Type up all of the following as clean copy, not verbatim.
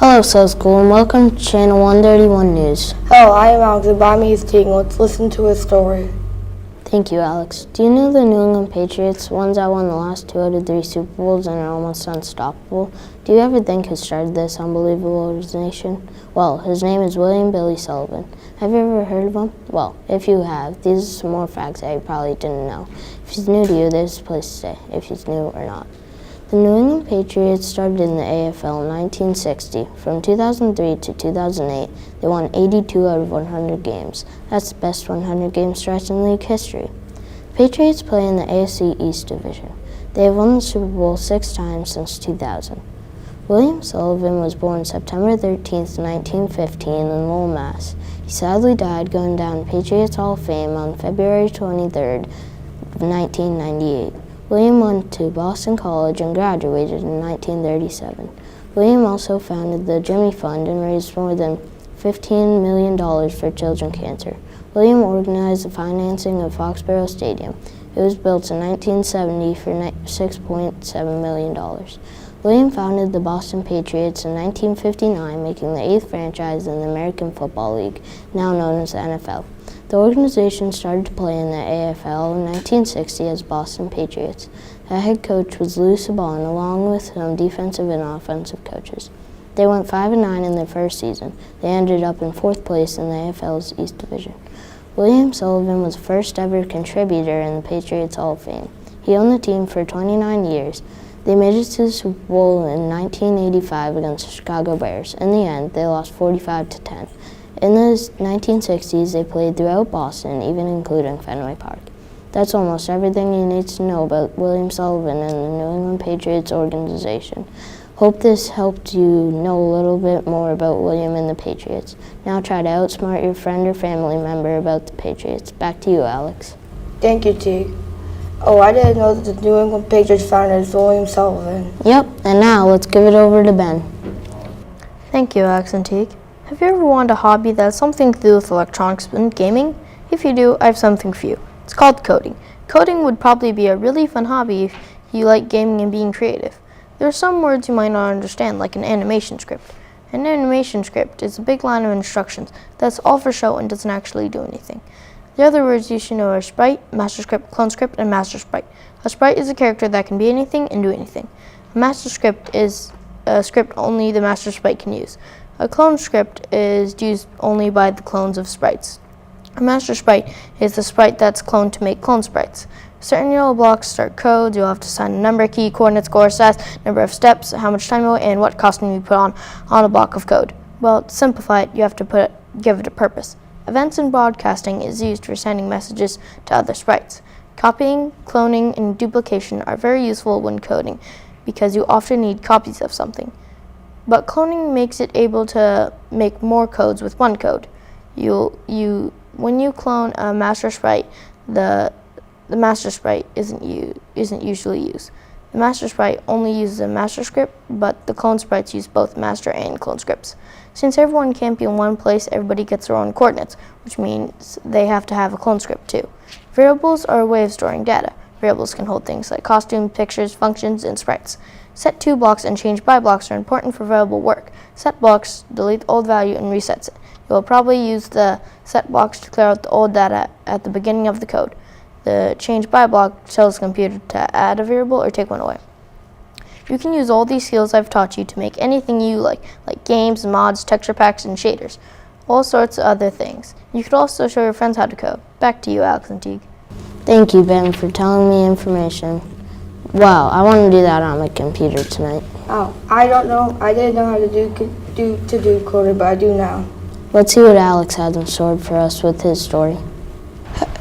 Hello, South School, and welcome to Channel 131 News. Hello, I am Alex, and by me is Tegan. Let's listen to his story. Thank you, Alex. Do you know the New England Patriots, ones that won the last 2 out of 3 Super Bowls and are almost unstoppable? Do you ever think who started this unbelievable organization? Well, his name is William Billy Sullivan. Have you ever heard of him? Well, if you have, these are some more facts that you probably didn't know. If he's new to you, there's a place to stay, if he's new or not. The New England Patriots started in the AFL in 1960. From 2003 to 2008, they won 82 out of 100 games. That's the best 100-game stretch in league history. The Patriots play in the AFC East Division. They have won the Super Bowl 6 times since 2000. William Sullivan was born September 13, 1915 in Lowell, Mass. He sadly died going down Patriots Hall of Fame on February 23, 1998. William went to Boston College and graduated in 1937. William also founded the Jimmy Fund and raised more than $15 million for children cancer. William organized the financing of Foxborough Stadium. It was built in 1970 for $6.7 million. William founded the Boston Patriots in 1959, making the 8th franchise in the American Football League, now known as the NFL. The organization started to play in the AFL in 1960 as Boston Patriots. The head coach was Lou Saban, along with some defensive and offensive coaches. They went 5-9 in their first season. They ended up in 4th place in the AFL's East Division. William Sullivan was the first ever contributor in the Patriots Hall of Fame. He owned the team for 29 years. They made it to the Super Bowl in 1985 against the Chicago Bears. In the end, they lost 45-10. In the 1960s, they played throughout Boston, even including Fenway Park. That's almost everything you need to know about William Sullivan and the New England Patriots organization. Hope this helped you know a little bit more about William and the Patriots. Now try to outsmart your friend or family member about the Patriots. Back to you, Alex. Thank you, Teague. Oh, I didn't know that the New England Patriots founder is William Sullivan. Yep, and now let's give it over to Ben. Thank you, Alex and Teague. Have you ever wanted a hobby that has something to do with electronics and gaming? If you do, I have something for you. It's called coding. Coding would probably be a really fun hobby if you like gaming and being creative. There are some words you might not understand, like an animation script. An animation script is a big line of instructions that's all for show and doesn't actually do anything. The other words you should know are sprite, master script, clone script, and master sprite. A sprite is a character that can be anything and do anything. A master script is a script only the master sprite can use. A clone script is used only by the clones of sprites. A master sprite is the sprite that's cloned to make clone sprites. Certain yellow blocks start codes. You'll have to assign a number, key, coordinate, score, size, number of steps, how much time you will, and what costume you put on a block of code. Well, to simplify it, you have to give it a purpose. Events in broadcasting is used for sending messages to other sprites. Copying, cloning, and duplication are very useful when coding because you often need copies of something. But cloning makes it able to make more codes with one code. When you clone a master sprite, the master sprite isn't usually used. The master sprite only uses a master script, but the clone sprites use both master and clone scripts. Since everyone can't be in one place, everybody gets their own coordinates, which means they have to have a clone script too. Variables are a way of storing data. Variables can hold things like costumes, pictures, functions, and sprites. Set to blocks and change by blocks are important for variable work. Set blocks delete the old value and resets it. You will probably use the set blocks to clear out the old data at the beginning of the code. The change by block tells the computer to add a variable or take one away. You can use all these skills I've taught you to make anything you like games, mods, texture packs, and shaders. All sorts of other things. You could also show your friends how to code. Back to you, Alex and Teague. Thank you, Ben, for telling me information. Wow, I want to do that on my computer tonight. Oh, I don't know. I didn't know how to do coding, but I do now. Let's see what Alex has in store for us with his story.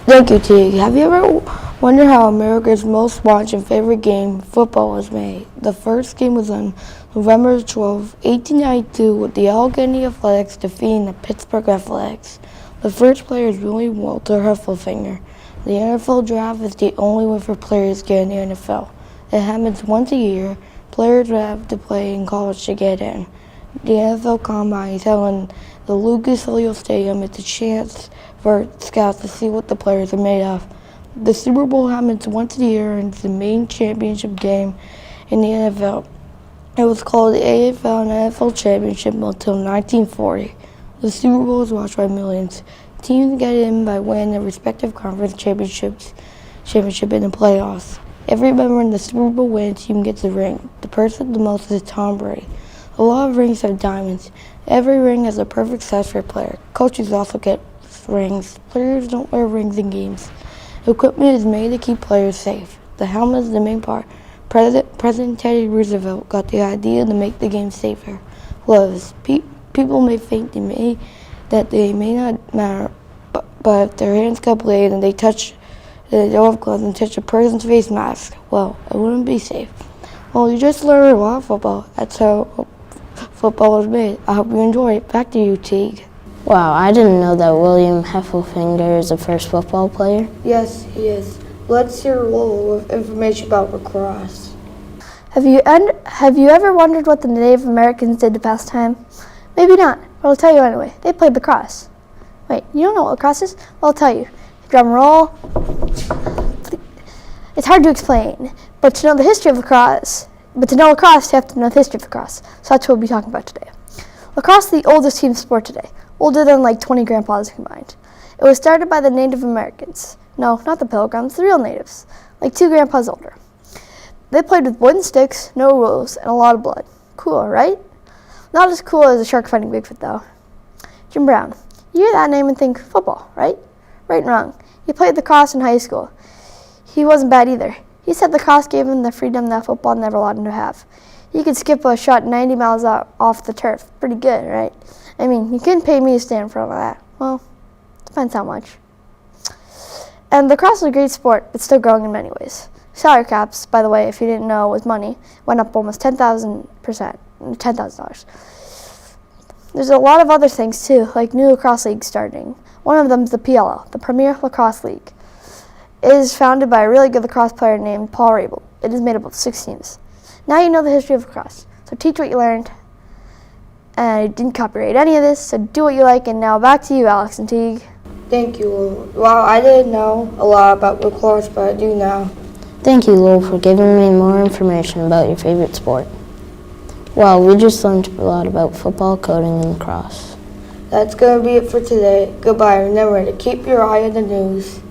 Thank you, Teague. Have you ever wondered how America's most watched and favorite game, football, was made? The first game was on November 12, 1892, with the Allegheny Athletics defeating the Pittsburgh Athletics. The first player is William Walter Heffelfinger. The NFL draft is the only way for players to get in the NFL. It happens once a year. Players have to play in college to get in. The NFL Combine is held in the Lucas Oil Stadium. It's a chance for scouts to see what the players are made of. The Super Bowl happens once a year and it's the main championship game in the NFL. It was called the AFL and NFL Championship until 1940. The Super Bowl was watched by millions. Teams get in by winning their respective conference championship in the playoffs. Every member in the Super Bowl winning team gets a ring. The person with the most is Tom Brady. A lot of rings have diamonds. Every ring has a perfect size for a player. Coaches also get rings. Players don't wear rings in games. Equipment is made to keep players safe. The helmet is the main part. President Teddy Roosevelt got the idea to make the game safer. Gloves. People may think that they may not matter, but if their hands got blade and they don't have gloves and touch a person's face mask, well, it wouldn't be safe. Well, you just learned a lot of football. That's how football was made. I hope you enjoy it. Back to you, Teague. Wow, I didn't know that William Heffelfinger is the first football player. Yes, he is. Let's hear Lowell with information about lacrosse. Have you ever wondered what the Native Americans did to pass time? Maybe not, but I'll tell you anyway. They played lacrosse. Wait, you don't know what lacrosse is? Well, I'll tell you. Drum roll. It's hard to explain, but to know the history of lacrosse, you have to know the history of lacrosse. So that's what we'll be talking about today. Lacrosse is the oldest team sport today, older than like 20 grandpas combined. It was started by the Native Americans. No, not the Pilgrims, the real natives, like 2 grandpas older. They played with wooden sticks, no rules, and a lot of blood. Cool, right? Not as cool as a shark fighting Bigfoot, though. Jim Brown. You hear that name and think football, right? Right and wrong. He played lacrosse in high school. He wasn't bad either. He said lacrosse gave him the freedom that football never allowed him to have. He could skip a shot 90 miles off the turf. Pretty good, right? I mean, you couldn't pay me to stand in front of that. Well, depends how much. And lacrosse is a great sport. It's still growing in many ways. Salary caps, by the way, if you didn't know, was money, went up almost 10,000%, $10,000. There's a lot of other things too, like new lacrosse leagues starting. One of them is the PLL, the Premier Lacrosse League. It is founded by a really good lacrosse player named Paul Rabel. It is made up of 6 teams. Now you know the history of lacrosse, so teach what you learned. And I didn't copyright any of this, so do what you like. And now back to you, Alex and Teague. Thank you, Lowell. Wow, I didn't know a lot about lacrosse, but I do now. Thank you, Lowell, for giving me more information about your favorite sport. Well, we just learned a lot about football, coding, and lacrosse. That's going to be it for today. Goodbye. Remember to keep your eye on the news.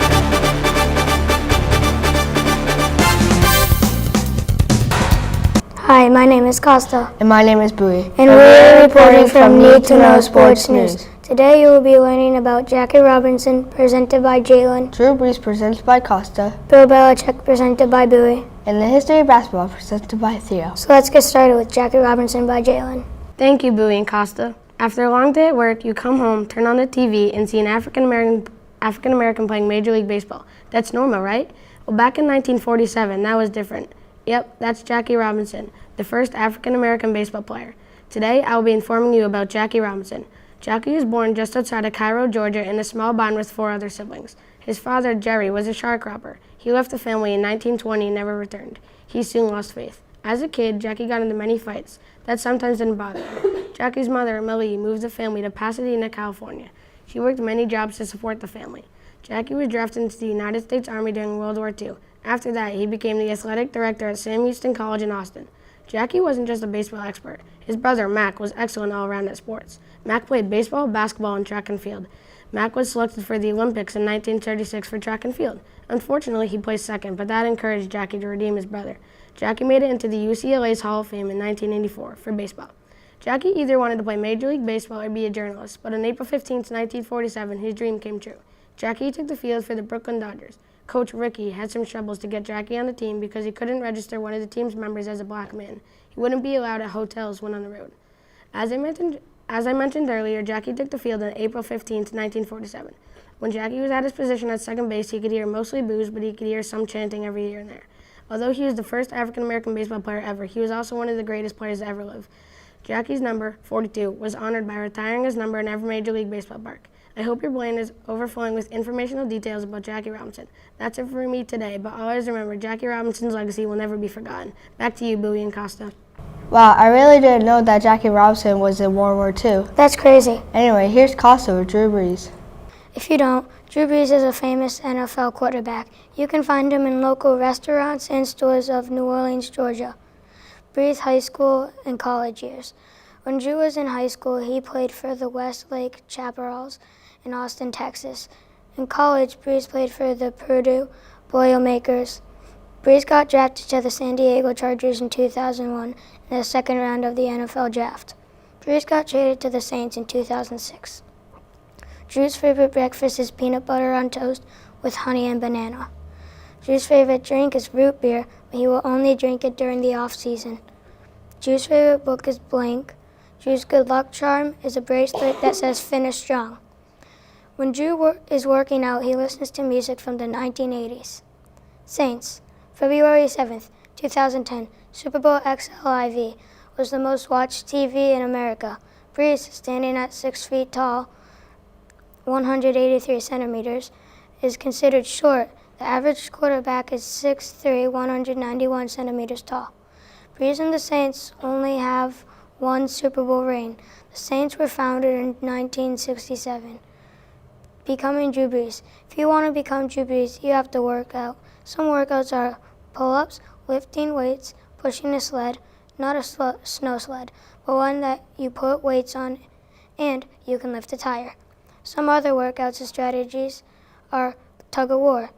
Hi, my name is Costa, And my name is Bowie. and we're reporting from Need to Know Sports News. Today you will be learning about Jackie Robinson, presented by Jalen, Drew Brees presented by Costa, Bill Belichick, presented by Bowie. and the history of basketball presented by Theo. So let's get started with Jackie Robinson by Jalen. Thank you, Bowie and Costa. After a long day at work, you come home, turn on the TV, and see an African American playing Major League Baseball. That's normal, right? Well, back in 1947, that was different. Yep, that's Jackie Robinson, the first African American baseball player. Today, I will be informing you about Jackie Robinson. Jackie was born just outside of Cairo, Georgia, in a small barn with 4 other siblings. His father, Jerry, was a sharecropper. He left the family in 1920 and never returned. He soon lost faith. As a kid, Jackie got into many fights. That sometimes didn't bother him. Jackie's mother, Millie, moved the family to Pasadena, California. She worked many jobs to support the family. Jackie was drafted into the United States Army during World War II. After that, he became the athletic director at Sam Houston College in Austin. Jackie wasn't just a baseball expert. His brother, Mac, was excellent all around at sports. Mac played baseball, basketball, and track and field. Mac was selected for the Olympics in 1936 for track and field. Unfortunately, he placed second, but that encouraged Jackie to redeem his brother. Jackie made it into the UCLA's Hall of Fame in 1984 for baseball. Jackie either wanted to play Major League Baseball or be a journalist, but on April 15, 1947, his dream came true. Jackie took the field for the Brooklyn Dodgers. Coach Rickey had some troubles to get Jackie on the team because he couldn't register one of the team's members as a black man. He wouldn't be allowed at hotels when on the road. As I mentioned earlier, Jackie took the field on April 15, 1947. When Jackie was at his position at second base, he could hear mostly boos, but he could hear some chanting every here and there. Although he was the first African-American baseball player ever, he was also one of the greatest players to ever live. Jackie's number, 42, was honored by retiring his number in every Major League Baseball park. I hope your brain is overflowing with informational details about Jackie Robinson. That's it for me today, but always remember, Jackie Robinson's legacy will never be forgotten. Back to you, Bowie and Costa. Wow, I really didn't know that Jackie Robinson was in World War II. That's crazy. Anyway, here's Costa with Drew Brees. If you don't, Drew Brees is a famous NFL quarterback. You can find him in local restaurants and stores of New Orleans, Georgia. Bree's high school and college years. When Drew was in high school, he played for the Westlake Chaparrals in Austin, Texas. In college, Brees played for the Purdue Boilermakers. Brees got drafted to the San Diego Chargers in 2001 in the second round of the NFL draft. Brees got traded to the Saints in 2006. Drew's favorite breakfast is peanut butter on toast with honey and banana. Drew's favorite drink is root beer, but he will only drink it during the off-season. Drew's favorite book is Blank. Drew's good luck charm is a bracelet that says Finish Strong. When Drew is working out, he listens to music from the 1980s. Saints, February 7th, 2010, Super Bowl XLIV was the most watched TV in America. Brees, standing at 6 feet tall, 183 centimeters, is considered short. The average quarterback is 6'3", 191 centimeters tall. Brees and the Saints only have one Super Bowl ring. The Saints were founded in 1967. Becoming Drew Brees. If you want to become Drew Brees, you have to work out. Some workouts are pull-ups, lifting weights, pushing a sled, not a snow sled, but one that you put weights on and you can lift a tire. Some other workouts and strategies are tug-of-war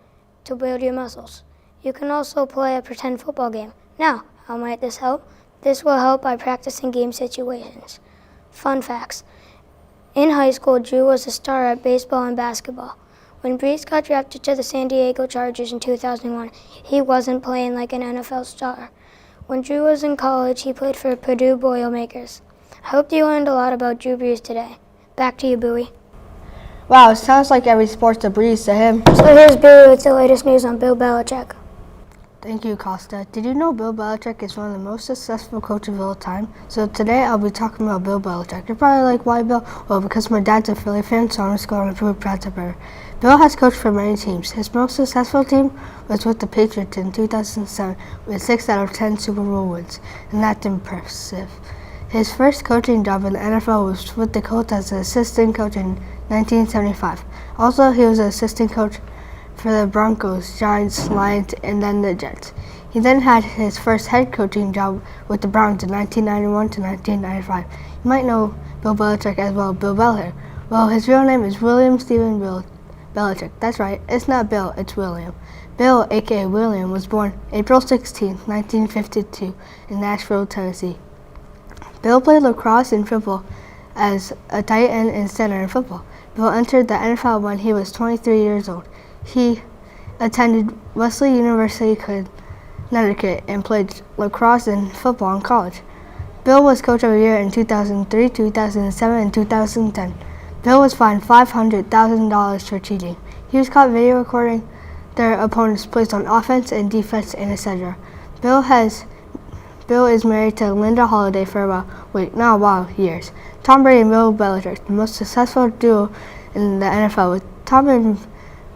to build your muscles. You can also play a pretend football game. Now, how might this help? This will help by practicing game situations. Fun facts. In high school, Drew was a star at baseball and basketball. When Brees got drafted to the San Diego Chargers in 2001, he wasn't playing like an NFL star. When Drew was in college, he played for Purdue Boilermakers. I hope you learned a lot about Drew Brees today. Back to you, Bowie. Wow, it sounds like every sport's a breeze to him. So here's Bowie with the latest news on Bill Belichick. Thank you, Costa. Did you know Bill Belichick is one of the most successful coaches of all time? So today I'll be talking about Bill Belichick. You're probably like, why Bill? Well, because my dad's a Philly fan, so I'm just going to prove proud to better. Bill has coached for many teams. His most successful team was with the Patriots in 2007 with 6 out of 10 Super Bowl wins, and that's impressive. His first coaching job in the NFL was with the Colts as an assistant coach in 1975. Also, he was an assistant coach for the Broncos, Giants, Lions, and then the Jets. He then had his first head coaching job with the Browns in 1991 to 1995. You might know Bill Belichick as well, Bill Belichick. Well, his real name is William Stephen Belichick. That's right, it's not Bill, it's William. Bill, aka William, was born April 16, 1952 in Nashville, Tennessee. Bill played lacrosse and football as a tight end and center in football. Bill entered the NFL when he was 23 years old. He attended Wesley University, Connecticut, and played lacrosse and football in college. Bill was Coach of the Year in 2003, 2007, and 2010. Bill was fined $500,000 for cheating. He was caught video recording their opponents' plays on offense and defense, and etc. Bill is married to Linda Holliday for years. Tom Brady and Bill Belichick, the most successful duo in the NFL. With Tom and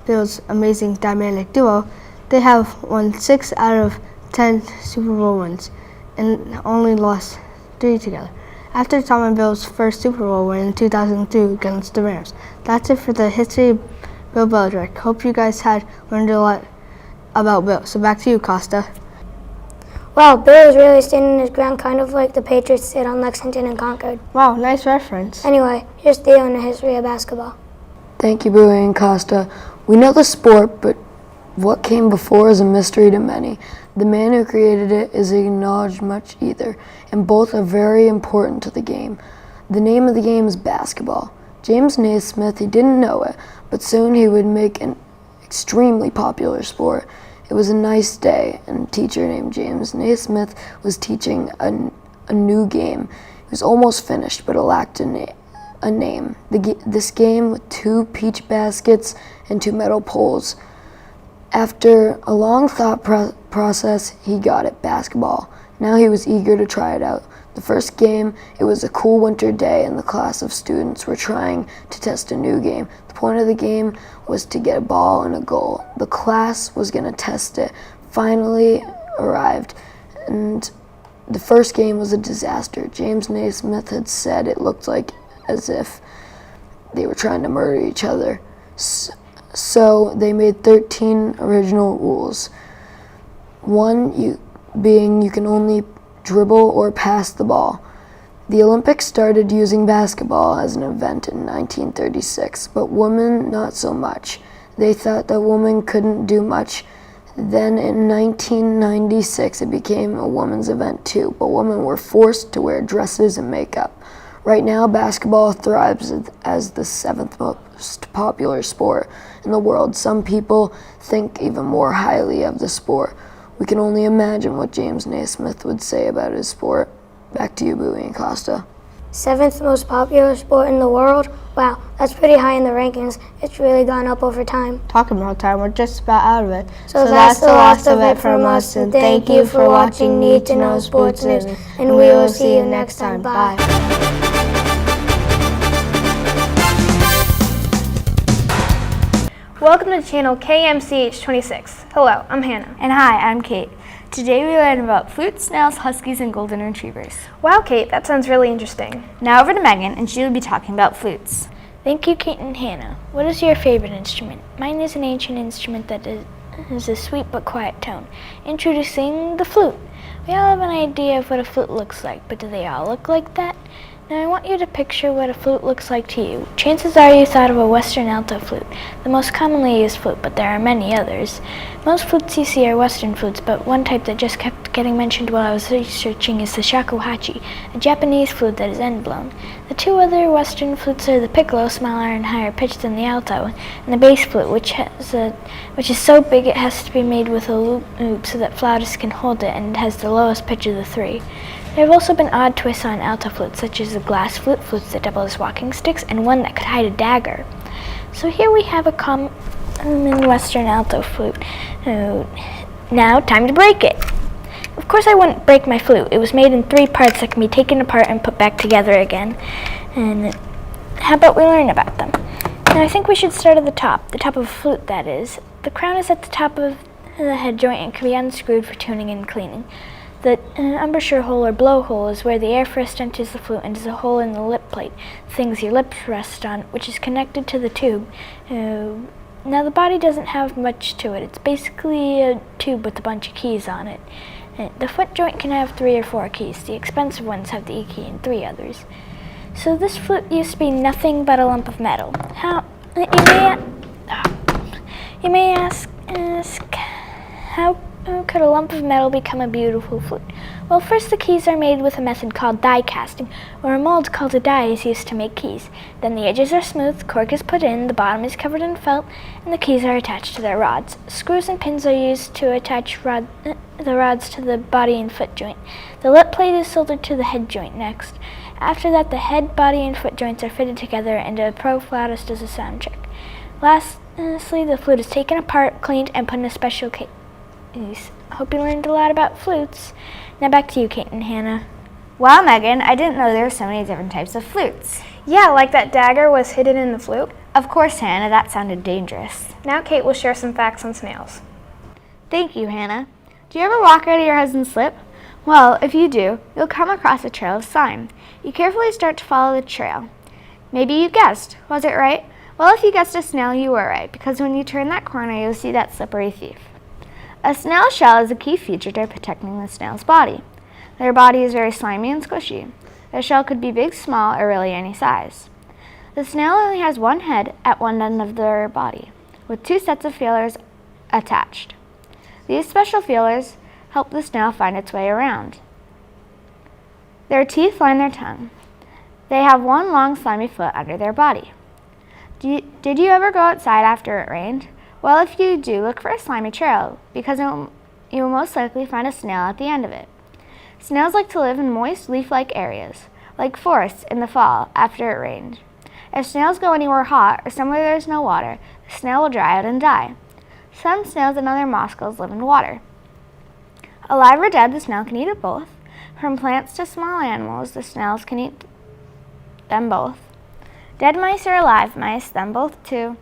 Bill's amazing dynamic duo, they have won 6 out of 10 Super Bowl wins and only lost 3 together. After Tom and Bill's first Super Bowl win in 2002 against the Rams. That's it for the history of Bill Belichick. Hope you guys had learned a lot about Bill. So back to you, Costa. Wow, Bill is really standing his ground, kind of like the Patriots did on Lexington and Concord. Wow, nice reference. Anyway, here's Theo in the history of basketball. Thank you, Bowie and Costa. We know the sport, but what came before is a mystery to many. The man who created it isn't acknowledged much either, and both are very important to the game. The name of the game is basketball. James Naismith, he didn't know it, but soon he would make an extremely popular sport. It was a nice day, and a teacher named James Naismith was teaching a new game. It was almost finished, but it lacked a name. This game with 2 peach baskets and 2 metal poles. After a long thought process, he got it, basketball. Now he was eager to try it out. The first game, it was a cool winter day, and the class of students were trying to test a new game. The point of the game was to get a ball and a goal. The class was going to test it. Finally arrived, and the first game was a disaster. James Naismith had said it looked like as if they were trying to murder each other. So they made 13 original rules. One being you can only dribble or pass the ball. The Olympics started using basketball as an event in 1936, but women not so much. They thought that women couldn't do much. Then in 1996 it became a women's event too, but women were forced to wear dresses and makeup. Right now basketball thrives as the 7th most popular sport in the world. Some people think even more highly of the sport. We can only imagine what James Naismith would say about his sport. Back to you, Bowie and Costa. 7th most popular sport in the world? Wow, that's pretty high in the rankings. It's really gone up over time. Talking about time, we're just about out of it. So that's the last of it from us, and thank you for watching Need to Know Sports News, and we will see you next time. Bye. Welcome to channel KMCH26. Hello, I'm Hannah. And hi, I'm Kate. Today we learn about flutes, snails, huskies, and golden retrievers. Wow, Kate, that sounds really interesting. Now over to Megan, and she will be talking about flutes. Thank you, Kate and Hannah. What is your favorite instrument? Mine is an ancient instrument that is a sweet but quiet tone. Introducing the flute. We all have an idea of what a flute looks like, but do they all look like that? Now I want you to picture what a flute looks like to you. Chances are you thought of a Western alto flute, the most commonly used flute, but there are many others. Most flutes you see are Western flutes, but one type that just kept getting mentioned while I was researching is the shakuhachi, a Japanese flute that is end-blown. The two other Western flutes are the piccolo, smaller and higher pitched than the alto, and the bass flute, which is so big it has to be made with a loop so that flautists can hold it, and it has the lowest pitch of the three. There have also been odd twists on alto flutes, such as the glass flute, flutes that double as walking sticks, and one that could hide a dagger. So here we have a common Western alto flute. Now, time to break it. Of course I wouldn't break my flute. It was made in 3 parts that can be taken apart and put back together again. And how about we learn about them? Now I think we should start at the top of a flute, that is. The crown is at the top of the head joint and can be unscrewed for tuning and cleaning. The embouchure hole or blowhole is where the air first enters the flute and is a hole in the lip plate, things your lips rest on, which is connected to the tube. Now the body doesn't have much to it. It's basically a tube with a bunch of keys on it. The foot joint can have 3 or 4 keys. The expensive ones have the E key and 3 others. So this flute used to be nothing but a lump of metal. You may ask how could a lump of metal become a beautiful flute? Well, first the keys are made with a method called die casting, where a mold called a die is used to make keys. Then the edges are smooth, cork is put in, the bottom is covered in felt, and the keys are attached to their rods. Screws and pins are used to attach the rods to the body and foot joint. The lip plate is soldered to the head joint next. After that, the head, body, and foot joints are fitted together, and a pro flautist does a sound check. Lastly, the flute is taken apart, cleaned, and put in a special case. I hope you learned a lot about flutes. Now back to you, Kate and Hannah. Wow, Megan, I didn't know there were so many different types of flutes. Yeah, like that dagger was hidden in the flute. Of course, Hannah, that sounded dangerous. Now Kate will share some facts on snails. Thank you, Hannah. Do you ever walk out of your husband's slip? Well, if you do, you'll come across a trail of slime. You carefully start to follow the trail. Maybe you guessed. Was it right? Well, if you guessed a snail, you were right, because when you turn that corner, you'll see that slippery thief. A snail shell is a key feature to protecting the snail's body. Their body is very slimy and squishy. Their shell could be big, small, or really any size. The snail only has one head at one end of their body, with 2 sets of feelers attached. These special feelers help the snail find its way around. Their teeth line their tongue. They have one long, slimy foot under their body. Did you ever go outside after it rained? Well, if you do, look for a slimy trail, because you will most likely find a snail at the end of it. Snails like to live in moist, leaf-like areas, like forests in the fall after it rained. If snails go anywhere hot or somewhere there is no water, the snail will dry out and die. Some snails and other mosquitoes live in water. Alive or dead, the snail can eat it both. From plants to small animals, the snails can eat them both. Dead mice or alive mice, them both too.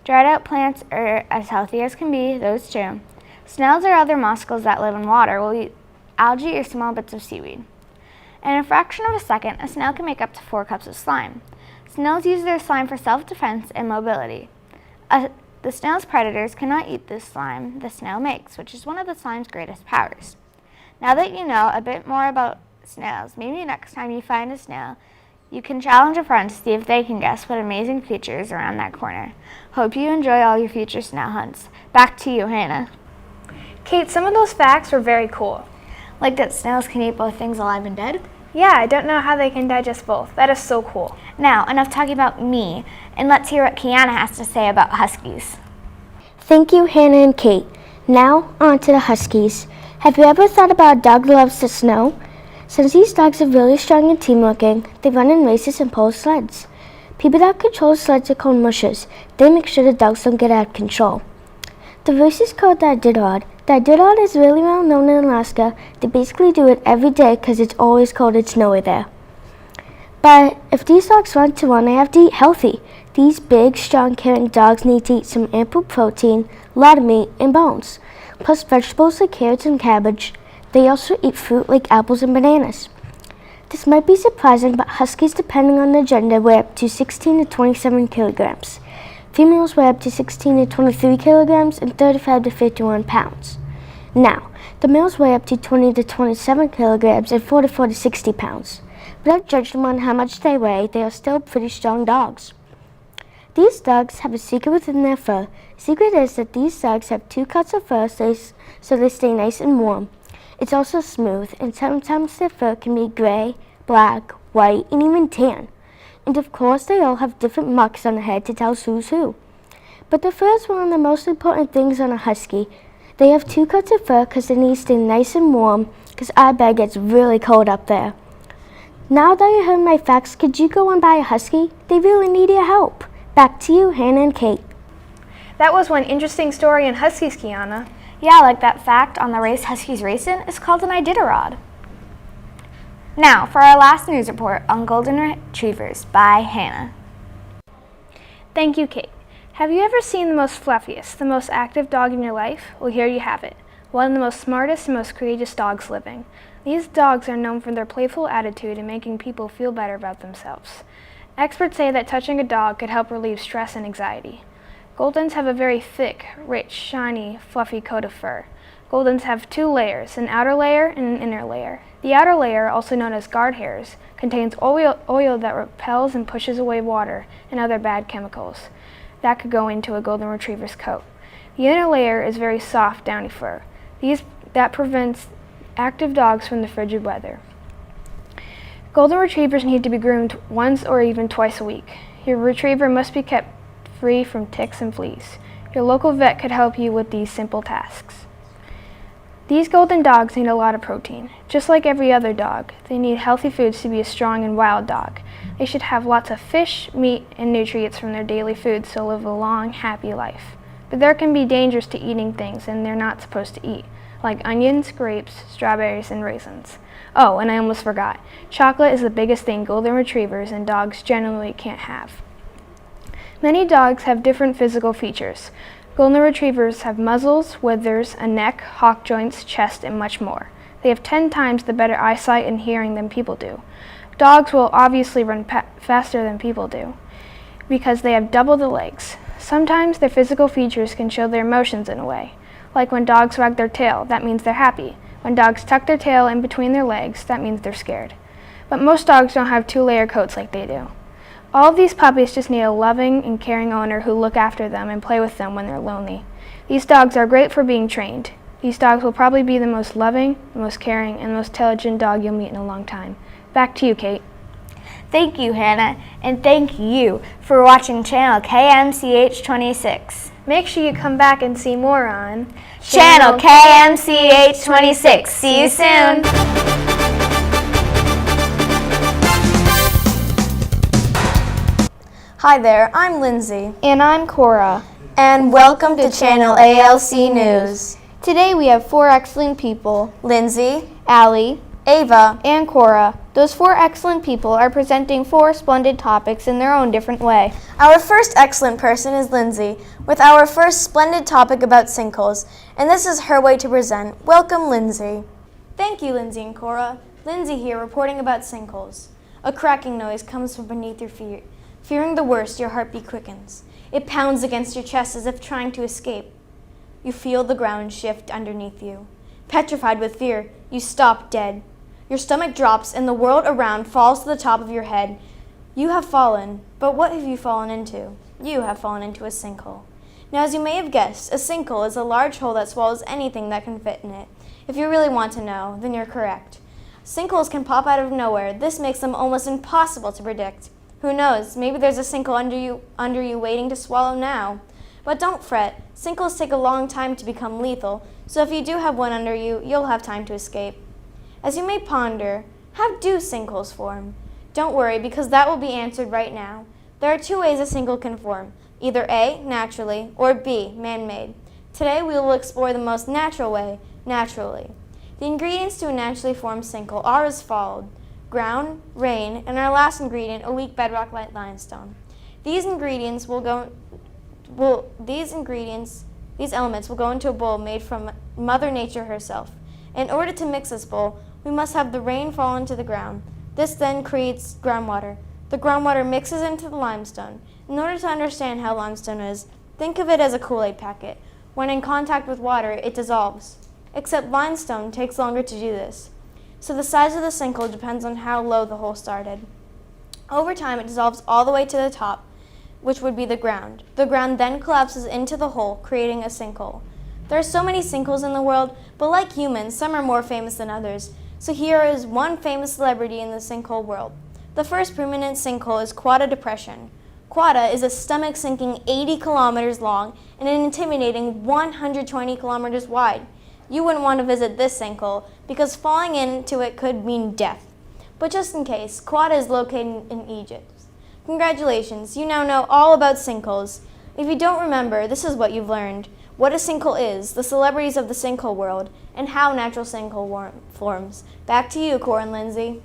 Dried out plants are as healthy as can be, those too. Snails or other mosquitoes that live in water will eat algae or small bits of seaweed. In a fraction of a second, a snail can make up to 4 cups of slime. Snails use their slime for self-defense and mobility. The snail's predators cannot eat the slime the snail makes, which is one of the slime's greatest powers. Now that you know a bit more about snails, maybe next time you find a snail, you can challenge a friend to see if they can guess what amazing creature is around that corner. Hope you enjoy all your future snail hunts. Back to you, Hannah. Kate, some of those facts were very cool. Like that snails can eat both things alive and dead? Yeah, I don't know how they can digest both. That is so cool. Now, enough talking about me, and let's hear what Kiana has to say about huskies. Thank you, Hannah and Kate. Now, on to the huskies. Have you ever thought about a dog that loves the snow? Since these dogs are really strong and team-looking, they run in races and pull sleds. People that control sleds are called mushers. They make sure the dogs don't get out of control. The race is called the Iditarod. The Iditarod is really well known in Alaska. They basically do it every day because it's always cold and snowy there. But if these dogs want to run, they have to eat healthy. These big, strong, caring dogs need to eat some ample protein, a lot of meat, and bones, plus vegetables like carrots and cabbage. They also eat fruit like apples and bananas. This might be surprising, but huskies, depending on their gender, weigh up to 16 to 27 kilograms. Females weigh up to 16 to 23 kilograms and 35 to 51 pounds. Now, the males weigh up to 20 to 27 kilograms and 44 to 60 pounds. Without judging them on how much they weigh, they are still pretty strong dogs. These dogs have a secret within their fur. The secret is that these dogs have 2 coats of fur so they stay nice and warm. It's also smooth, and sometimes their fur can be gray, black, white, and even tan. And of course, they all have different marks on the head to tell us who's who. But the fur is one of the most important things on a husky. They have 2 coats of fur because they need to stay nice and warm, because I bet it gets really cold up there. Now that you heard my facts, could you go and buy a husky? They really need your help. Back to you, Hannah and Kate. That was one interesting story on huskies, Kiana. Yeah, like that fact on the race huskies race in is called an Iditarod. Now, for our last news report on golden retrievers by Hannah. Thank you, Kate. Have you ever seen the most fluffiest, the most active dog in your life? Well, here you have it. One of the most smartest and most courageous dogs living. These dogs are known for their playful attitude and making people feel better about themselves. Experts say that touching a dog could help relieve stress and anxiety. Goldens have a very thick, rich, shiny, fluffy coat of fur. Goldens have 2 layers, an outer layer and an inner layer. The outer layer, also known as guard hairs, contains oil that repels and pushes away water and other bad chemicals that could go into a golden retriever's coat. The inner layer is very soft, downy fur. That prevents active dogs from the frigid weather. Golden retrievers need to be groomed once or even twice a week. Your retriever must be kept free from ticks and fleas. Your local vet could help you with these simple tasks. These golden dogs need a lot of protein. Just like every other dog, they need healthy foods to be a strong and wild dog. They should have lots of fish, meat, and nutrients from their daily foods to live a long, happy life. But there can be dangers to eating things and they're not supposed to eat, like onions, grapes, strawberries, and raisins. Oh, and I almost forgot. Chocolate is the biggest thing golden retrievers and dogs generally can't have. Many dogs have different physical features. Golden retrievers have muzzles, withers, a neck, hock joints, chest, and much more. They have 10 times the better eyesight and hearing than people do. Dogs will obviously run faster than people do because they have double the legs. Sometimes their physical features can show their emotions in a way. Like when dogs wag their tail, that means they're happy. When dogs tuck their tail in between their legs, that means they're scared. But most dogs don't have 2-layer coats like they do. All of these puppies just need a loving and caring owner who look after them and play with them when they're lonely. These dogs are great for being trained. These dogs will probably be the most loving, the most caring, and most intelligent dog you'll meet in a long time. Back to you, Kate. Thank you, Hannah, and thank you for watching channel KMCH 26. Make sure you come back and see more on Channel KMCH 26. See you soon. Hi there, I'm Lindsay. And I'm Cora. And welcome to Channel ALC News. Today we have 4 excellent people, Lindsay, Allie, Ava, and Cora. Those 4 excellent people are presenting 4 splendid topics in their own different way. Our first excellent person is Lindsay, with our first splendid topic about sinkholes, and this is her way to present. Welcome, Lindsay. Thank you, Lindsay and Cora. Lindsay here reporting about sinkholes. A cracking noise comes from beneath your feet. Fearing the worst, your heartbeat quickens. It pounds against your chest as if trying to escape. You feel the ground shift underneath you. Petrified with fear, You stop dead. Your stomach drops and the world around falls to the top of your head. You have fallen, but what have you fallen into? You have fallen into a sinkhole. Now, as you may have guessed, a sinkhole is a large hole that swallows anything that can fit in it. If you really want to know, then you're correct. Sinkholes can pop out of nowhere. This makes them almost impossible to predict. Who knows, maybe there's a sinkhole under you waiting to swallow now. But don't fret, sinkholes take a long time to become lethal, so if you do have one under you, you'll have time to escape. As you may ponder, how do sinkholes form? Don't worry, because that will be answered right now. There are two ways a sinkhole can form, either A, naturally, or B, man-made. Today we will explore the most natural way, naturally. The ingredients to a naturally formed sinkhole are as follows: ground, rain, and our last ingredient, a weak bedrock-like limestone. These elements will go into a bowl made from Mother Nature herself. In order to mix this bowl, we must have the rain fall into the ground. This then creates groundwater. The groundwater mixes into the limestone. In order to understand how limestone is, think of it as a Kool-Aid packet. When in contact with water, it dissolves. Except limestone takes longer to do this. So the size of the sinkhole depends on how low the hole started. Over time, it dissolves all the way to the top, which would be the ground. The ground then collapses into the hole, creating a sinkhole. There are so many sinkholes in the world, but like humans, some are more famous than others. So here is one famous celebrity in the sinkhole world. The first prominent sinkhole is Quetta Depression. Quetta is a stomach-sinking 80 kilometers long and an intimidating 120 kilometers wide. You wouldn't want to visit this sinkhole because falling into it could mean death. But just in case, Quetta is located in Egypt. Congratulations, you now know all about sinkholes. If you don't remember, this is what you've learned: what a sinkhole is, the celebrities of the sinkhole world, and how natural sinkhole forms. Back to you, Cora and Lindsay.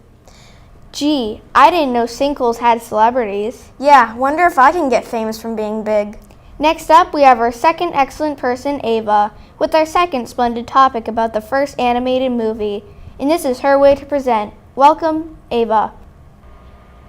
Gee, I didn't know sinkholes had celebrities. Yeah, wonder if I can get famous from being big. Next up, we have our second excellent person, Ava, with our second splendid topic about the first animated movie. And this is her way to present. Welcome, Ava.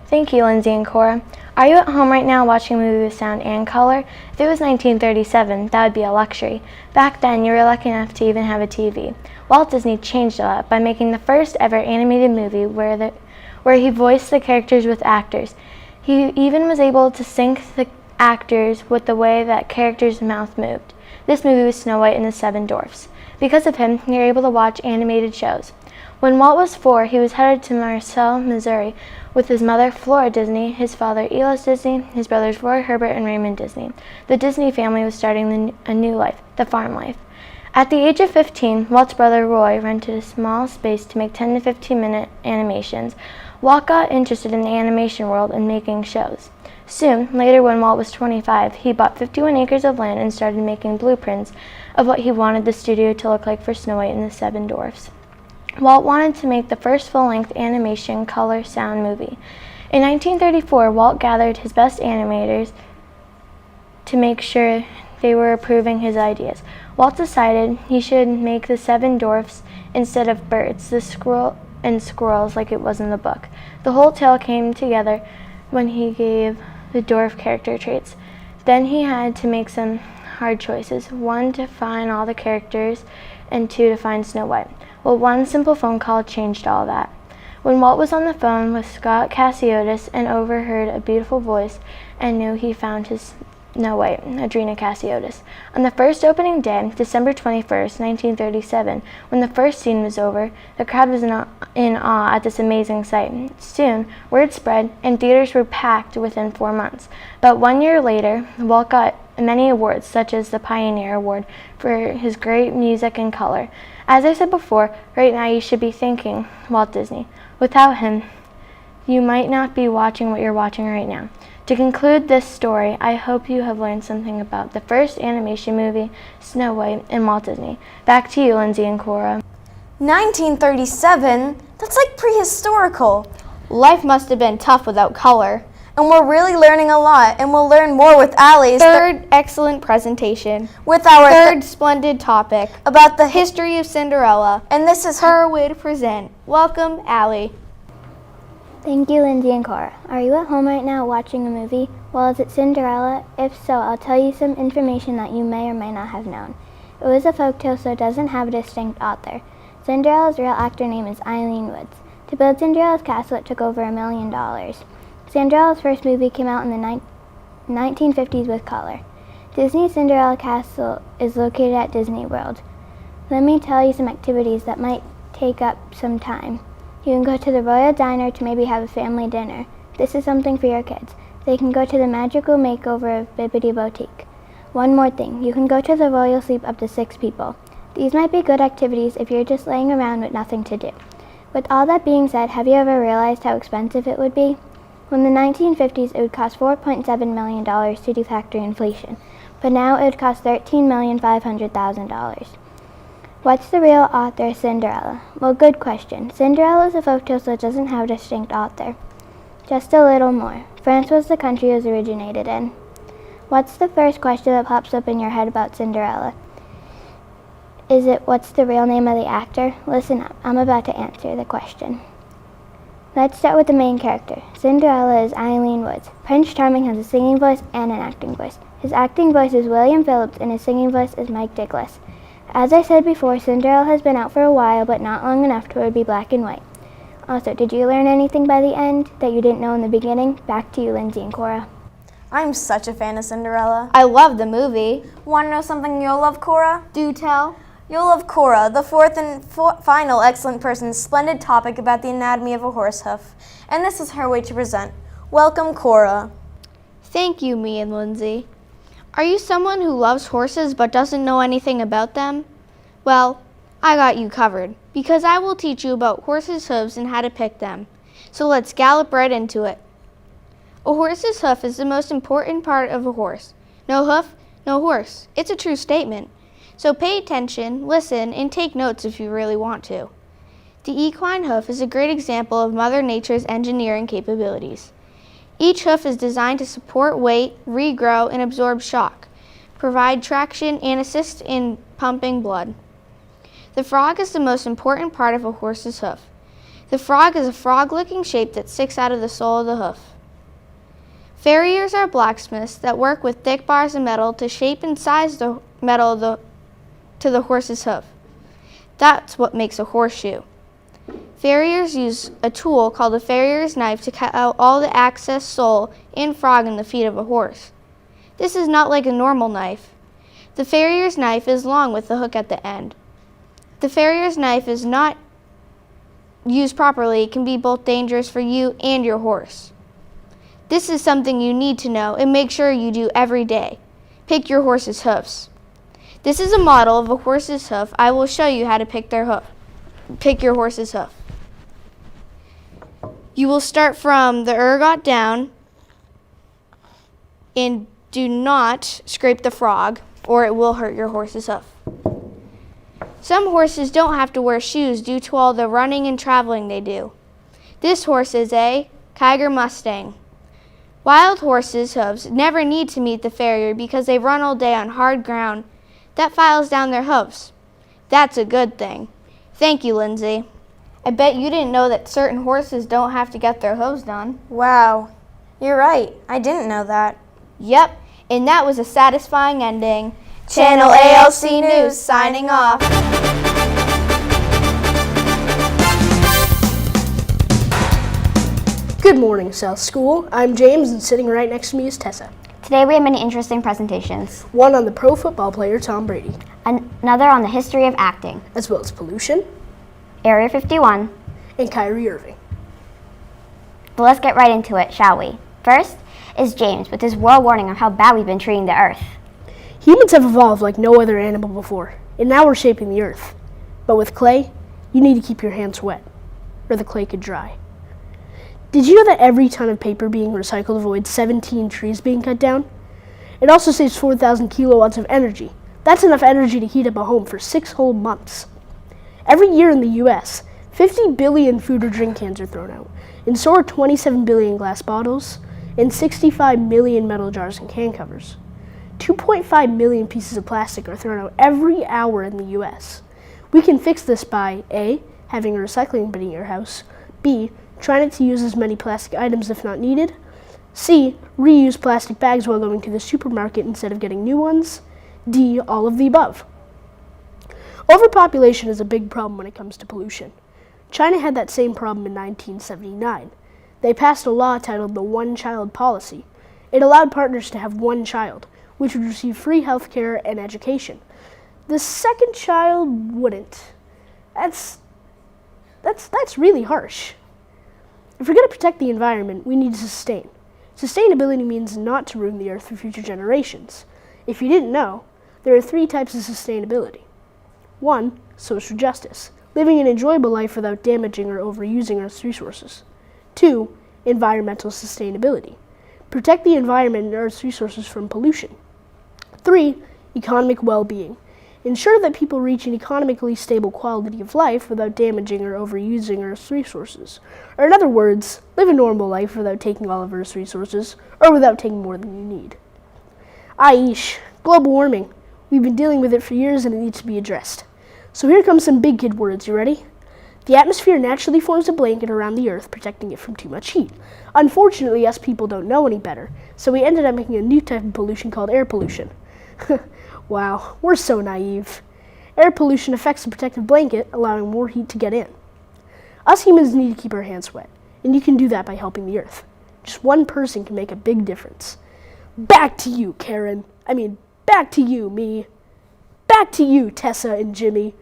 Thank you, Lindsay and Cora. Are you at home right now watching a movie with sound and color? If it was 1937, that would be a luxury. Back then, you were lucky enough to even have a TV. Walt Disney changed a lot by making the first ever animated movie where he voiced the characters with actors. He even was able to sync the actors with the way that characters' mouth moved. This movie was Snow White and the Seven Dwarfs. Because of him, you're able to watch animated shows. When Walt was 4, he was headed to Marcel, Missouri, with his mother, Flora Disney, his father, Elis Disney, his brothers, Roy, Herbert, and Raymond Disney. The Disney family was starting a new life, the farm life. At the age of 15, Walt's brother, Roy, rented a small space to make 10 to 15-minute animations. Walt got interested in the animation world and making shows. Soon, later when Walt was 25, he bought 51 acres of land and started making blueprints of what he wanted the studio to look like for Snow White and the Seven Dwarfs. Walt wanted to make the first full-length animation color sound movie. In 1934, Walt gathered his best animators to make sure they were approving his ideas. Walt decided he should make the Seven Dwarfs instead of birds, the squirrel and squirrels like it was in the book. The whole tale came together when he gave the dwarf character traits. Then he had to make some hard choices, 1 to find all the characters and 2 to find Snow White. Well, one simple phone call changed all that. When Walt was on the phone with Scott Casiotis and overheard a beautiful voice and knew he found his Snow White, Adrena Casiotis. On the first opening day, December 21st, 1937, when the first scene was over, the crowd was in awe at this amazing sight. Soon, word spread, and theaters were packed within 4 months. But 1 year later, Walt got many awards, such as the Pioneer Award for his great music and color. As I said before, right now you should be thanking Walt Disney. Without him, you might not be watching what you're watching right now. To conclude this story, I hope you have learned something about the first animation movie, Snow White, and Walt Disney. Back to you, Lindsay and Cora. 1937? That's like prehistorical. Life must have been tough without color. And we're really learning a lot, and we'll learn more with Allie's third excellent presentation. With our third splendid topic about the history of Cinderella. And this is her way to present. Welcome, Allie. Thank you, Lindsay and Cora. Are you at home right now watching a movie? Well, is it Cinderella? If so, I'll tell you some information that you may or may not have known. It was a folktale, so it doesn't have a distinct author. Cinderella's real actor name is Eileen Woods. To build Cinderella's castle, it took over $1 million. Cinderella's first movie came out in the 1950s with color. Disney's Cinderella Castle is located at Disney World. Let me tell you some activities that might take up some time. You can go to the Royal Diner to maybe have a family dinner. This is something for your kids. They can go to the magical makeover of Bibbidi Boutique. One more thing, you can go to the Royal Sleep up to 6 people. These might be good activities if you're just laying around with nothing to do. With all that being said, have you ever realized how expensive it would be? In the 1950s, it would cost $4.7 million to do factory inflation, but now it would cost $13,500,000. What's the real author of Cinderella? Well, good question. Cinderella is a folktale, so it doesn't have a distinct author. Just a little more. France was the country it was originated in. What's the first question that pops up in your head about Cinderella? Is it, what's the real name of the actor? Listen up, I'm about to answer the question. Let's start with the main character. Cinderella is Eileen Woods. Prince Charming has a singing voice and an acting voice. His acting voice is William Phillips and his singing voice is Mike Douglas. As I said before, Cinderella has been out for a while, but not long enough to be black and white. Also, did you learn anything by the end that you didn't know in the beginning? Back to you, Lindsay and Cora. I'm such a fan of Cinderella. I love the movie. Want to know something you'll love, Cora? Do tell. You'll love Cora, the fourth and final excellent person's splendid topic about the anatomy of a horse hoof. And this is her way to present. Welcome, Cora. Thank you, me and Lindsay. Are you someone who loves horses but doesn't know anything about them? Well, I got you covered, because I will teach you about horses' hooves and how to pick them. So let's gallop right into it. A horse's hoof is the most important part of a horse. No hoof, no horse. It's a true statement. So pay attention, listen, and take notes if you really want to. The equine hoof is a great example of Mother Nature's engineering capabilities. Each hoof is designed to support weight, regrow, and absorb shock, provide traction, and assist in pumping blood. The frog is the most important part of a horse's hoof. The frog is a frog-looking shape that sticks out of the sole of the hoof. Farriers are blacksmiths that work with thick bars of metal to shape and size the metal to the horse's hoof. That's what makes a horseshoe. Farriers use a tool called a farrier's knife to cut out all the excess sole and frog in the feet of a horse. This is not like a normal knife. The farrier's knife is long with the hook at the end. The farrier's knife is not used properly. It can be both dangerous for you and your horse. This is something you need to know and make sure you do every day. Pick your horse's hoofs. This is a model of a horse's hoof. I will show you how to pick your horse's hoof. You will start from the ergot down and do not scrape the frog or it will hurt your horse's hoof. Some horses don't have to wear shoes due to all the running and traveling they do. This horse is a Kiger Mustang. Wild horses' hooves never need to meet the farrier because they run all day on hard ground that files down their hooves. That's a good thing. Thank you, Lindsay. I bet you didn't know that certain horses don't have to get their hooves done. Wow, you're right. I didn't know that. Yep, and that was a satisfying ending. Channel ALC News signing off. Good morning, South School. I'm James, and sitting right next to me is Tessa. Today we have many interesting presentations. One on the pro football player Tom Brady. Another on the history of acting. As well as pollution. Area 51. And Kyrie Irving. But let's get right into it, shall we? First is James with his world warning on how bad we've been treating the earth. Humans have evolved like no other animal before, and now we're shaping the earth. But with clay, you need to keep your hands wet, or the clay could dry. Did you know that every ton of paper being recycled avoids 17 trees being cut down? It also saves 4,000 kilowatts of energy. That's enough energy to heat up a home for 6 whole months. Every year in the U.S., 50 billion food or drink cans are thrown out, and so are 27 billion glass bottles, and 65 million metal jars and can covers. 2.5 million pieces of plastic are thrown out every hour in the U.S. We can fix this by A, having a recycling bin at your house, B, try not to use as many plastic items if not needed. C, reuse plastic bags while going to the supermarket instead of getting new ones. D, all of the above. Overpopulation is a big problem when it comes to pollution. China had that same problem in 1979. They passed a law titled the One-Child Policy. It allowed partners to have one child, which would receive free health care and education. The second child wouldn't. That's really harsh. If we're going to protect the environment, we need to sustain. Sustainability means not to ruin the earth for future generations. If you didn't know, there are 3 types of sustainability. 1, social justice, living an enjoyable life without damaging or overusing Earth's resources. 2, environmental sustainability, protect the environment and Earth's resources from pollution. 3, economic well-being, ensure that people reach an economically stable quality of life without damaging or overusing Earth's resources. Or in other words, live a normal life without taking all of Earth's resources, or without taking more than you need. Aish, global warming. We've been dealing with it for years and it needs to be addressed. So here comes some big kid words, you ready? The atmosphere naturally forms a blanket around the Earth, protecting it from too much heat. Unfortunately, us people don't know any better, so we ended up making a new type of pollution called air pollution. Wow, we're so naive. Air pollution affects the protective blanket, allowing more heat to get in. Us humans need to keep our hands wet, and you can do that by helping the Earth. Just one person can make a big difference. Back to you, Karen. Back to you, me. Back to you, Tessa and Jimmy.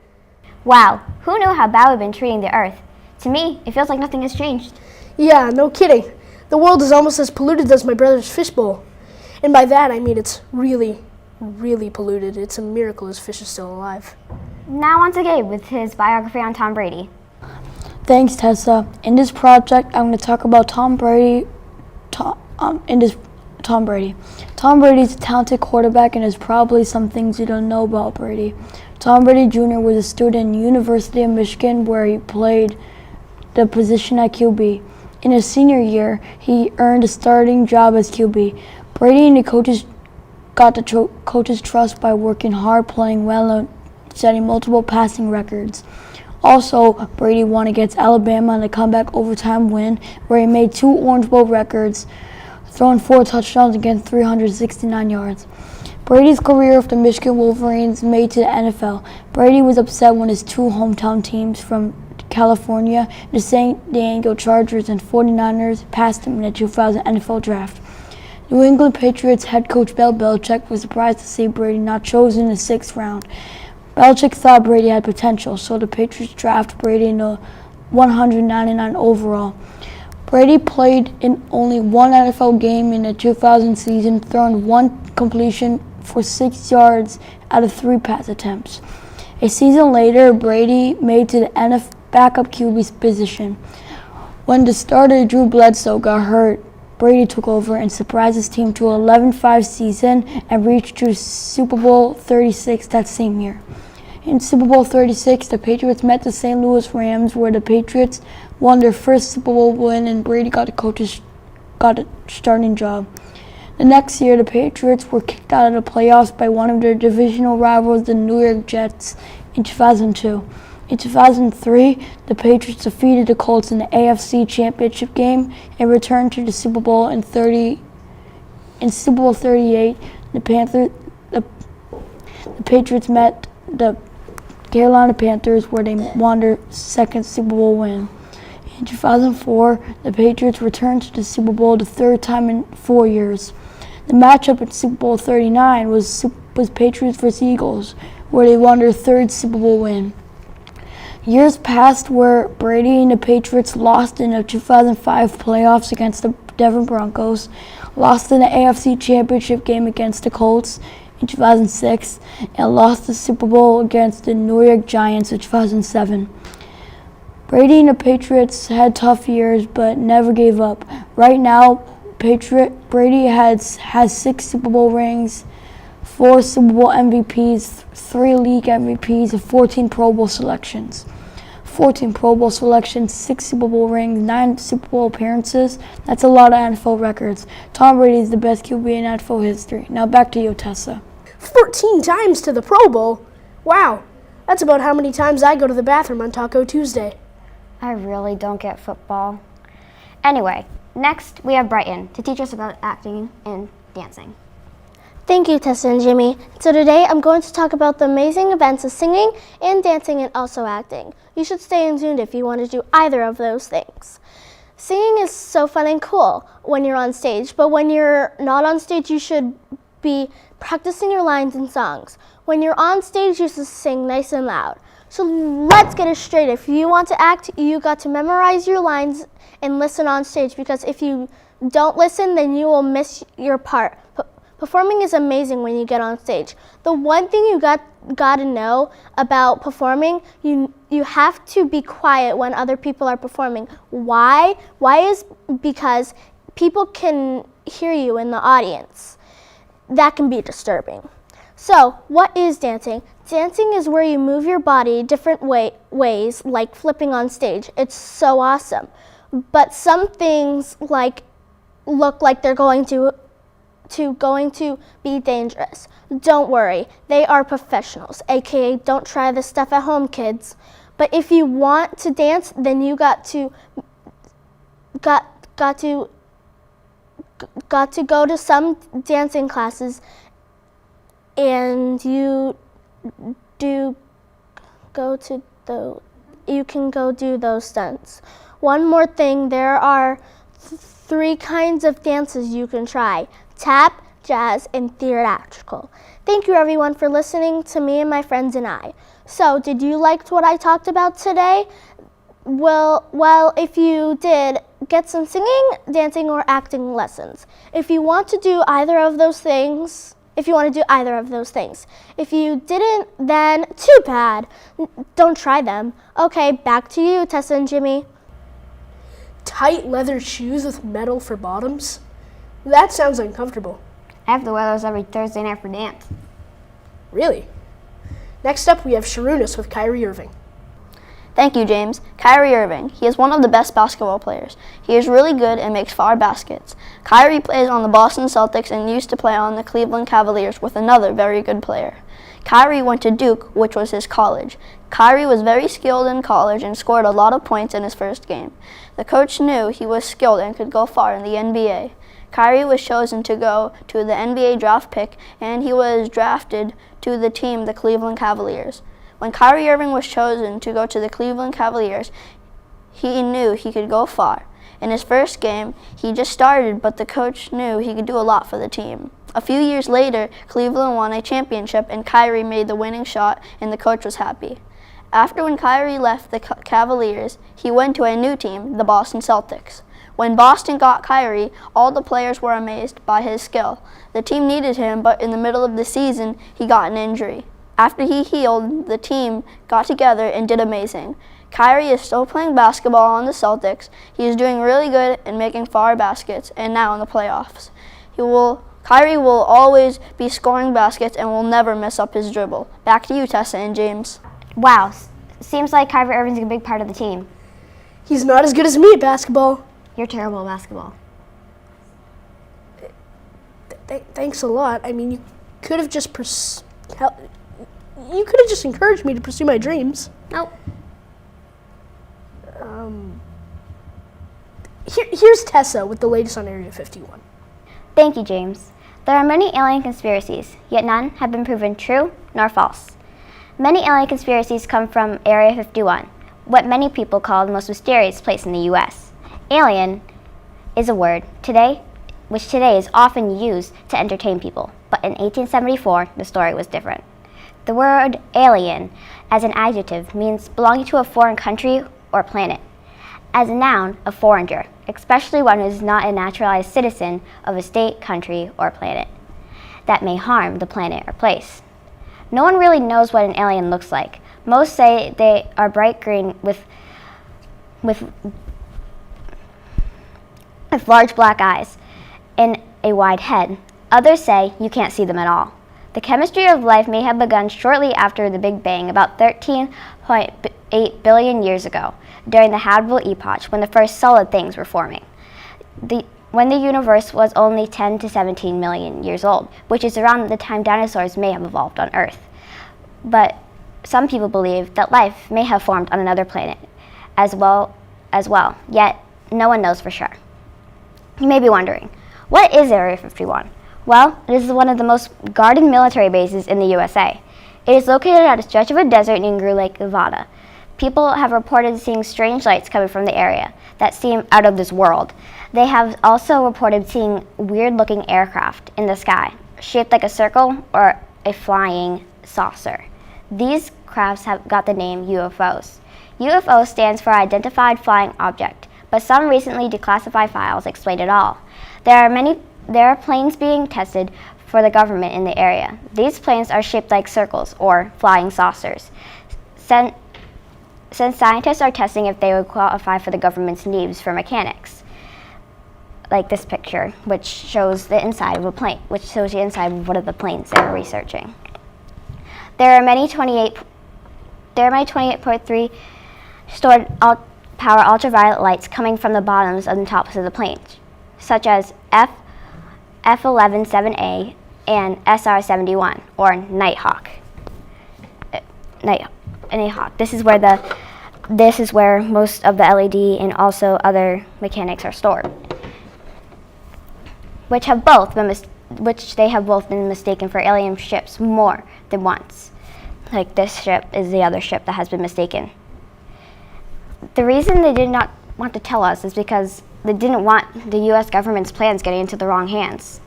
Wow, who knew how bad we've been treating the Earth? To me, it feels like nothing has changed. Yeah, no kidding. The world is almost as polluted as my brother's fishbowl. And by that, I mean it's really, really polluted. It's a miracle his fish is still alive. Now on to Gabe with his biography on Tom Brady. Thanks, Tessa. In this project, I'm going to talk about Tom Brady. Tom Brady. Tom Brady's a talented quarterback, and there's probably some things you don't know about Brady. Tom Brady Jr. was a student at University of Michigan, where he played the position at QB. In his senior year, he earned a starting job as QB. Brady and the coaches got the coaches' trust by working hard, playing well, and setting multiple passing records. Also, Brady won against Alabama in a comeback overtime win, where he made 2 Orange Bowl records, throwing 4 touchdowns against 369 yards. Brady's career with the Michigan Wolverines made to the NFL. Brady was upset when his 2 hometown teams from California, the San Diego Chargers and 49ers, passed him in the 2000 NFL Draft. New England Patriots head coach Bill Belichick was surprised to see Brady not chosen in the 6th round. Belichick thought Brady had potential, so the Patriots drafted Brady in the 199 overall. Brady played in only 1 NFL game in the 2000 season, throwing 1 completion for 6 yards out of 3 pass attempts. A season later, Brady made to the NFL backup QB position. When the starter Drew Bledsoe got hurt, Brady took over and surprised his team to an 11-5 season and reached to Super Bowl 36 that same year. In Super Bowl 36, the Patriots met the St. Louis Rams, where the Patriots won their first Super Bowl win and Brady got a starting job. The next year, the Patriots were kicked out of the playoffs by one of their divisional rivals, the New York Jets, in 2002. In 2003, the Patriots defeated the Colts in the AFC Championship game and returned to the Super Bowl in Super Bowl 38. The Patriots met the Carolina Panthers, where they won their 2nd Super Bowl win. In 2004, the Patriots returned to the Super Bowl the 3rd time in 4 years. The matchup at Super Bowl 39 was Patriots vs. Eagles, where they won their 3rd Super Bowl win. Years passed where Brady and the Patriots lost in the 2005 playoffs against the Denver Broncos, lost in the AFC Championship game against the Colts in 2006, and lost the Super Bowl against the New York Giants in 2007. Brady and the Patriots had tough years, but never gave up. Right now, Brady has 6 Super Bowl rings, 4 Super Bowl MVPs, 3 league MVPs, and 14 Pro Bowl selections. 14 Pro Bowl selections, 6 Super Bowl rings, 9 Super Bowl appearances. That's a lot of NFL records. Tom Brady is the best QB in NFL history. Now back to you, Tessa. 14 times to the Pro Bowl? Wow, that's about how many times I go to the bathroom on Taco Tuesday. I really don't get football. Anyway, next we have Brighton to teach us about acting and dancing. Thank you, Tessa and Jimmy. So today I'm going to talk about the amazing events of singing and dancing and also acting. You should stay tuned if you want to do either of those things. Singing is so fun and cool when you're on stage, but when you're not on stage, you should be practicing your lines and songs. When you're on stage, you should sing nice and loud. So let's get it straight. If you want to act, you got to memorize your lines and listen on stage, because if you don't listen, then you will miss your part. Performing is amazing when you get on stage. The one thing you got to know about performing, you have to be quiet when other people are performing. Why? Why is because people can hear you in the audience. That can be disturbing. So, what is dancing? Dancing is where you move your body different ways, like flipping on stage. It's so awesome. But some things look like they're going to be dangerous. Don't worry, they are professionals, aka don't try this stuff at home, kids. But if you want to dance, then you got to go to some dancing classes, and you can go do those stunts. One more thing, there are 3 kinds of dances you can try: tap, jazz, and theatrical. Thank you everyone for listening to me and my friends and I. So, did you like what I talked about today? Well, if you did, get some singing, dancing, or acting lessons. If you want to do either of those things, if you didn't, then too bad. Don't try them. Okay, back to you, Tessa and Jimmy. Tight leather shoes with metal for bottoms? That sounds uncomfortable. I have to wear those every Thursday night for dance. Really? Next up, we have Sharunas with Kyrie Irving. Thank you, James. Kyrie Irving. He is one of the best basketball players. He is really good and makes far baskets. Kyrie plays on the Boston Celtics and used to play on the Cleveland Cavaliers with another very good player. Kyrie went to Duke, which was his college. Kyrie was very skilled in college and scored a lot of points in his first game. The coach knew he was skilled and could go far in the NBA. Kyrie was chosen to go to the NBA draft pick, and he was drafted to the team, the Cleveland Cavaliers. When Kyrie Irving was chosen to go to the Cleveland Cavaliers, he knew he could go far. In his first game, he just started, but the coach knew he could do a lot for the team. A few years later, Cleveland won a championship, and Kyrie made the winning shot, and the coach was happy. After when Kyrie left the Cavaliers, he went to a new team, the Boston Celtics. When Boston got Kyrie, all the players were amazed by his skill. The team needed him, but in the middle of the season, he got an injury. After he healed, the team got together and did amazing. Kyrie is still playing basketball on the Celtics. He is doing really good and making far baskets, and now in the playoffs. Kyrie will always be scoring baskets and will never mess up his dribble. Back to you, Tessa and James. Wow, seems like Kyrie Irving's a big part of the team. He's not as good as me at basketball. You're terrible at basketball. Thanks a lot. I mean, you could have just encouraged me to pursue my dreams. Nope. Here's Tessa with the latest on Area 51. Thank you, James. There are many alien conspiracies, yet none have been proven true nor false. Many alien conspiracies come from Area 51, what many people call the most mysterious place in the U.S. Alien is a word which today is often used to entertain people, but in 1874, the story was different. The word alien, as an adjective, means belonging to a foreign country or planet. As a noun, a foreigner, especially one who is not a naturalized citizen of a state, country, or planet, that may harm the planet or place. No one really knows what an alien looks like. Most say they are bright green with large black eyes and a wide head. Others say you can't see them at all. The chemistry of life may have begun shortly after the Big Bang, about 13.8 billion years ago, during the habitable epoch, when the first solid things were forming. When the universe was only 10 to 17 million years old, which is around the time dinosaurs may have evolved on Earth. But some people believe that life may have formed on another planet as well, yet no one knows for sure. You may be wondering, what is Area 51? Well, it is one of the most guarded military bases in the USA. It is located at a stretch of a desert near Grew Lake, Nevada. People have reported seeing strange lights coming from the area that seem out of this world. They have also reported seeing weird-looking aircraft in the sky, shaped like a circle or a flying saucer. These crafts have got the name UFOs. UFO stands for Identified Flying Object, but some recently declassified files explain it all. There are planes being tested for the government in the area. These planes are shaped like circles or flying saucers. Since scientists are testing if they would qualify for the government's needs for mechanics, like this picture, which shows the inside of a plane, which shows the inside of one of the planes they were researching. There are many 28.3 stored power ultraviolet lights coming from the bottoms and tops of the planes, such as F11-7A and SR-71, or Nighthawk. Nighthawk. This is where most of the LED and also other mechanics are stored, which they have both been mistaken for alien ships more than once. Like this ship is the other ship that has been mistaken. The reason they did not want to tell us is because they didn't want the U.S. government's plans getting into the wrong hands.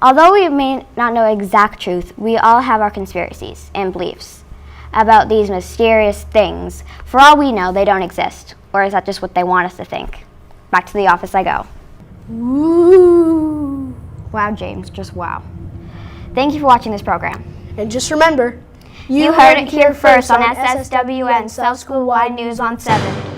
Although we may not know exact truth, we all have our conspiracies and beliefs about these mysterious things. For all we know, they don't exist. Or is that just what they want us to think? Back to the office I go. Woo! Wow, James, just wow. Thank you for watching this program. And just remember, You heard it here first on SSWN, South School Wide News on 7.